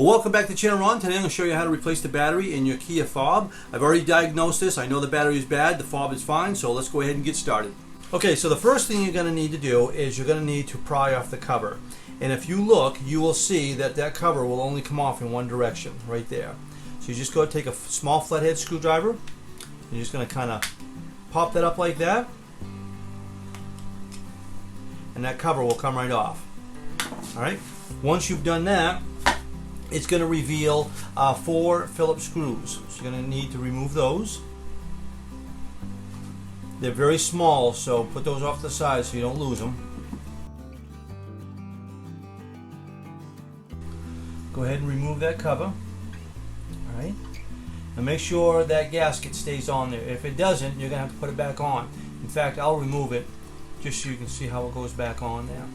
Well, welcome back to the channel, Ron. Today I'm going to show you how to replace the battery in your Kia fob. I've already diagnosed this. I know the battery is bad, the fob is fine, so let's go ahead and get started. Okay, so the first thing you're going to need to do is you're going to need to pry off the cover. And if you look, you will see that that cover will only come off in one direction, right there. So you just go take a small flathead screwdriver, and you're just going to kind of pop that up like that, and that cover will come right off. Alright, once you've done that, it's going to reveal 4 Phillips screws. So you're going to need to remove those. They're very small, so put those off to the side so you don't lose them. Go ahead and remove that cover. Alright, and make sure that gasket stays on there. If it doesn't, you're going to have to put it back on. In fact, I'll remove it just so you can see how it goes back on there.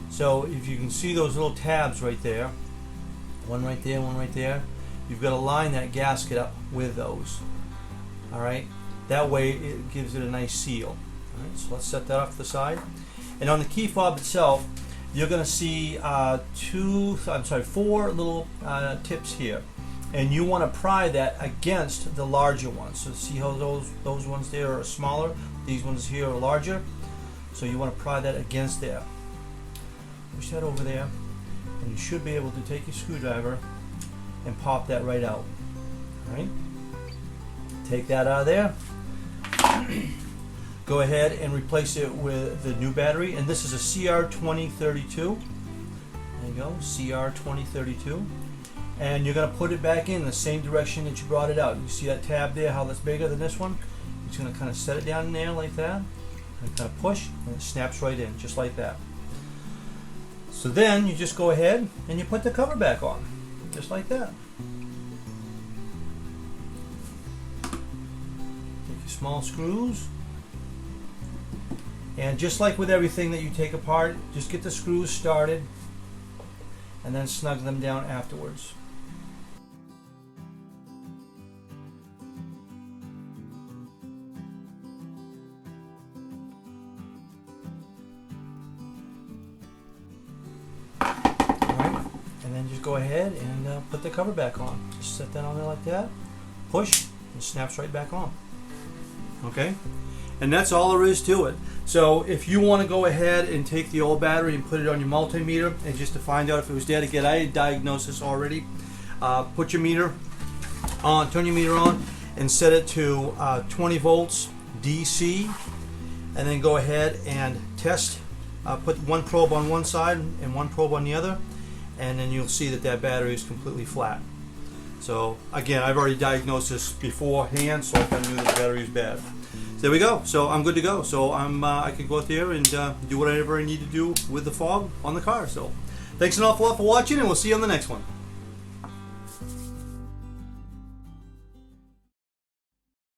So if you can see those little tabs right there, one right there, one right there, you've got to line that gasket up with those. Alright, that way it gives it a nice seal. Alright, so let's set that off to the side. And on the key fob itself, you're going to see 4 little tips here. And you want to pry that against the larger ones. So see how those ones there are smaller, these ones here are larger. So you want to pry that against there. Push that over there, and you should be able to take your screwdriver and pop that right out. Alright, take that out of there. Go ahead and replace it with the new battery, and this is a CR2032. There you go, CR2032. And you're going to put it back in the same direction that you brought it out. You see that tab there, how that's bigger than this one? You're just going to kind of set it down in there like that, and kind of push, and it snaps right in, just like that. So then you just go ahead and you put the cover back on, just like that. Take your small screws, and just like with everything that you take apart, just get the screws started and then snug them down afterwards. And then just go ahead and put the cover back on. Just set that on there like that, push, and it snaps right back on. Okay, and that's all there is to it. So if you want to go ahead and take the old battery and put it on your multimeter, and just to find out if it was dead again, I had diagnosed this already. Put your meter on, turn your meter on, and set it to 20 volts DC, and then go ahead and test. Put one probe on one side and one probe on the other, and then you'll see that that battery is completely flat. So again, I've already diagnosed this beforehand, so I kind of knew the battery is bad. So there we go. So I'm good to go. So I can go out there and do whatever I need to do with the fob on the car. So thanks an awful lot for watching, and we'll see you on the next one.